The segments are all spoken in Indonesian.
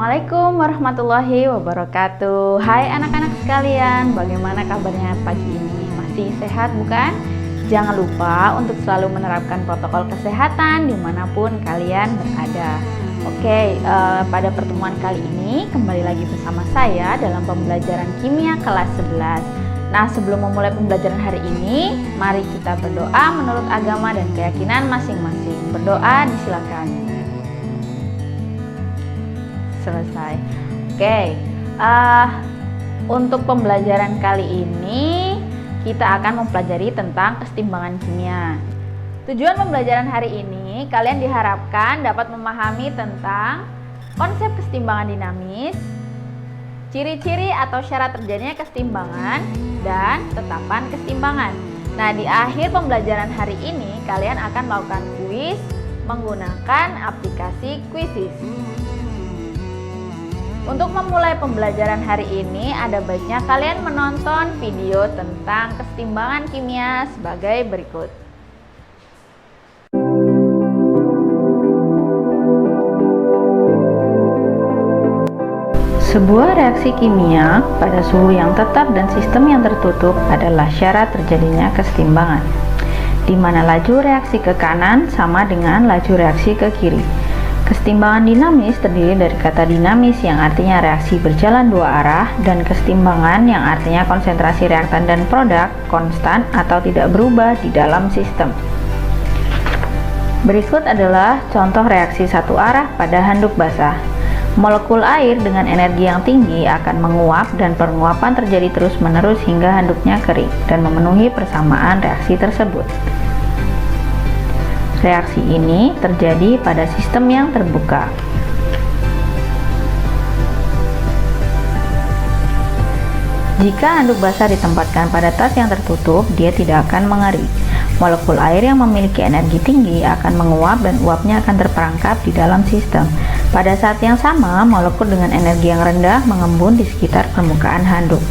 Assalamualaikum warahmatullahi wabarakatuh. Hai anak-anak sekalian, bagaimana kabarnya pagi ini? Masih sehat bukan? Jangan lupa untuk selalu menerapkan protokol kesehatan dimanapun kalian berada. Oke, pada pertemuan kali ini kembali lagi bersama saya dalam pembelajaran kimia kelas 11. Nah, sebelum memulai pembelajaran hari ini, mari kita berdoa menurut agama dan keyakinan masing-masing. Berdoa disilakan. Selesai. Oke, untuk pembelajaran kali ini kita akan mempelajari tentang kesetimbangan kimia. Tujuan pembelajaran hari ini, kalian diharapkan dapat memahami tentang konsep kesetimbangan dinamis, ciri-ciri atau syarat terjadinya kesetimbangan, dan tetapan kesetimbangan. Nah, di akhir pembelajaran hari ini kalian akan melakukan kuis menggunakan aplikasi Quizizz. Untuk memulai pembelajaran hari ini, ada baiknya kalian menonton video tentang kesetimbangan kimia sebagai berikut. Sebuah reaksi kimia pada suhu yang tetap dan sistem yang tertutup adalah syarat terjadinya kesetimbangan, di mana laju reaksi ke kanan sama dengan laju reaksi ke kiri. Kesetimbangan dinamis terdiri dari kata dinamis yang artinya reaksi berjalan dua arah dan kesetimbangan yang artinya konsentrasi reaktan dan produk konstan atau tidak berubah di dalam sistem. Berikut adalah contoh reaksi satu arah pada handuk basah. Molekul air dengan energi yang tinggi akan menguap dan penguapan terjadi terus-menerus hingga handuknya kering dan memenuhi persamaan reaksi tersebut. Reaksi ini terjadi pada sistem yang terbuka. Jika handuk basah ditempatkan pada tas yang tertutup, dia tidak akan mengering. Molekul air yang memiliki energi tinggi akan menguap dan uapnya akan terperangkap di dalam sistem. Pada saat yang sama, molekul dengan energi yang rendah mengembun di sekitar permukaan handuk.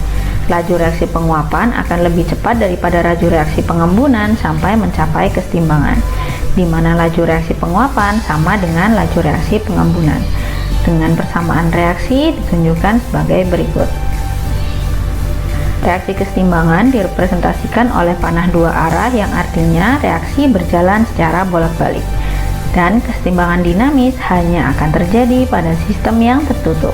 Laju reaksi penguapan akan lebih cepat daripada laju reaksi pengembunan sampai mencapai kesetimbangan, di mana laju reaksi penguapan sama dengan laju reaksi pengembunan. Dengan persamaan reaksi ditunjukkan sebagai berikut. Reaksi kesetimbangan direpresentasikan oleh panah dua arah yang artinya reaksi berjalan secara bolak-balik. Dan kesetimbangan dinamis hanya akan terjadi pada sistem yang tertutup.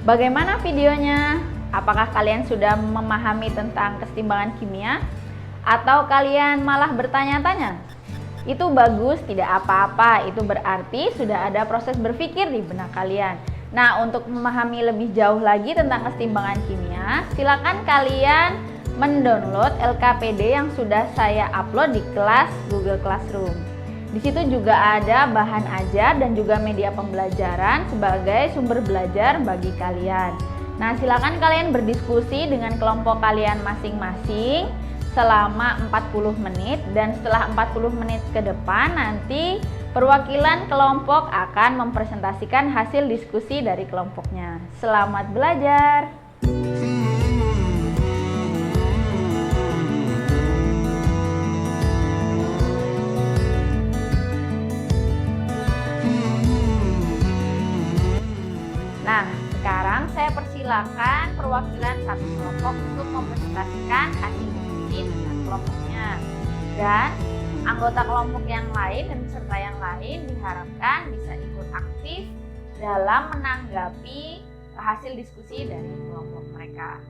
Bagaimana videonya? Apakah kalian sudah memahami tentang kesetimbangan kimia? Atau kalian malah bertanya-tanya? Itu bagus, tidak apa-apa. Itu berarti sudah ada proses berpikir di benak kalian. Nah, untuk memahami lebih jauh lagi tentang kesetimbangan kimia, silakan kalian mendownload LKPD yang sudah saya upload di kelas Google Classroom. Di situ juga ada bahan ajar dan juga media pembelajaran sebagai sumber belajar bagi kalian. Nah, silakan kalian berdiskusi dengan kelompok kalian masing-masing selama 40 menit dan setelah 40 menit ke depan nanti perwakilan kelompok akan mempresentasikan hasil diskusi dari kelompoknya. Selamat belajar. Nah, sekarang saya persilakan perwakilan satu kelompok untuk mempresentasikan hasil diskusi dengan kelompoknya. Dan anggota kelompok yang lain dan peserta yang lain diharapkan bisa ikut aktif dalam menanggapi hasil diskusi dari kelompok mereka.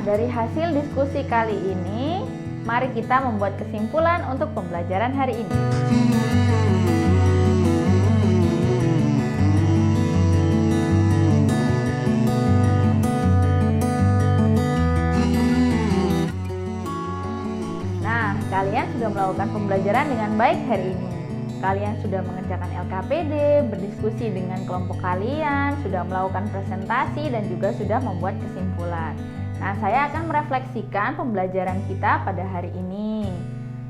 Dari hasil diskusi kali ini, mari kita membuat kesimpulan untuk pembelajaran hari ini. Nah, kalian sudah melakukan pembelajaran dengan baik hari ini. Kalian sudah mengerjakan LKPD, berdiskusi dengan kelompok kalian, sudah melakukan presentasi, dan juga sudah membuat kesimpulan. Nah, saya akan merefleksikan pembelajaran kita pada hari ini.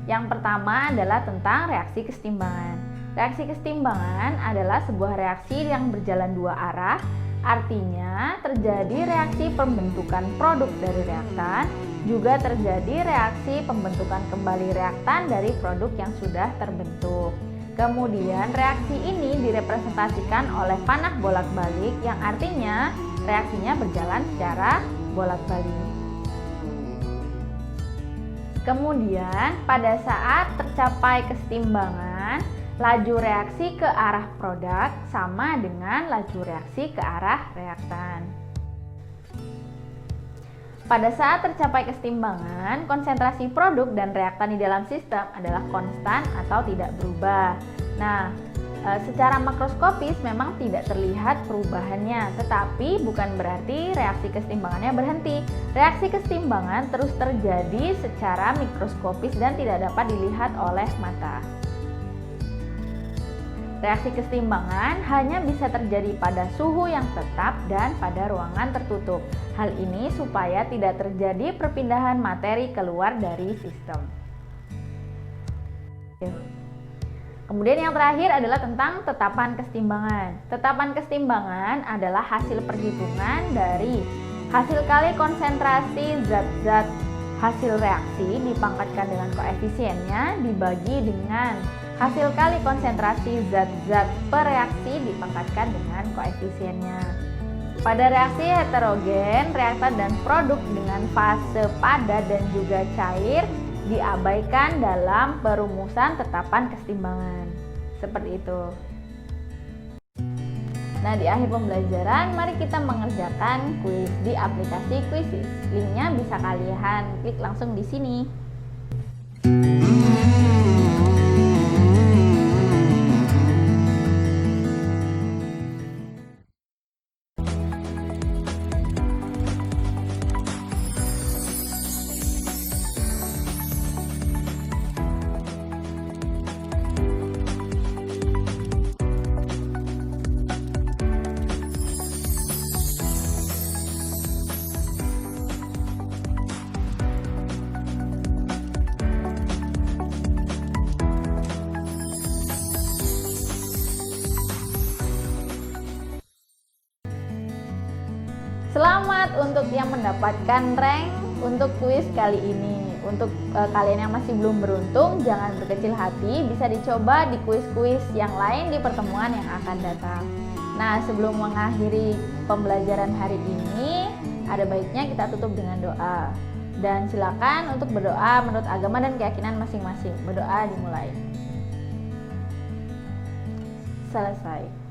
Yang pertama adalah tentang reaksi kesetimbangan. Reaksi kesetimbangan adalah sebuah reaksi yang berjalan dua arah. Artinya, terjadi reaksi pembentukan produk dari reaktan, juga terjadi reaksi pembentukan kembali reaktan dari produk yang sudah terbentuk. Kemudian, reaksi ini direpresentasikan oleh panah bolak-balik yang artinya reaksinya berjalan secara bolak-balik. Kemudian, pada saat tercapai kesetimbangan, laju reaksi ke arah produk sama dengan laju reaksi ke arah reaktan. Pada saat tercapai kesetimbangan, konsentrasi produk dan reaktan di dalam sistem adalah konstan atau tidak berubah. Nah, secara makroskopis memang tidak terlihat perubahannya, tetapi bukan berarti reaksi kesetimbangannya berhenti. Reaksi kesetimbangan terus terjadi secara mikroskopis dan tidak dapat dilihat oleh mata. Reaksi kesetimbangan hanya bisa terjadi pada suhu yang tetap dan pada ruangan tertutup. Hal ini supaya tidak terjadi perpindahan materi keluar dari sistem. Kemudian yang terakhir adalah tentang tetapan kesetimbangan. Tetapan kesetimbangan adalah hasil perhitungan dari hasil kali konsentrasi zat-zat hasil reaksi dipangkatkan dengan koefisiennya dibagi dengan hasil kali konsentrasi zat-zat per reaksi dipangkatkan dengan koefisiennya. Pada reaksi heterogen, reaktan dan produk dengan fase padat dan juga cair diabaikan dalam perumusan tetapan kesetimbangan. Seperti itu. Nah, di akhir pembelajaran, mari kita mengerjakan kuis di aplikasi Quizizz. Linknya bisa kalian klik langsung di sini. Selamat untuk yang mendapatkan rank untuk kuis kali ini. Untuk kalian yang masih belum beruntung, jangan berkecil hati, bisa dicoba di kuis-kuis yang lain di pertemuan yang akan datang. Nah, sebelum mengakhiri pembelajaran hari ini, ada baiknya kita tutup dengan doa. Dan silakan untuk berdoa menurut agama dan keyakinan masing-masing. Berdoa dimulai. Selesai.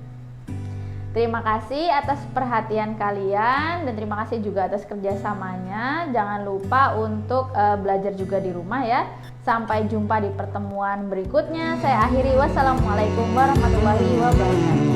Terima kasih atas perhatian kalian dan terima kasih juga atas kerjasamanya. Jangan lupa untuk belajar juga di rumah ya. Sampai jumpa di pertemuan berikutnya. Saya akhiri. Wassalamualaikum warahmatullahi wabarakatuh.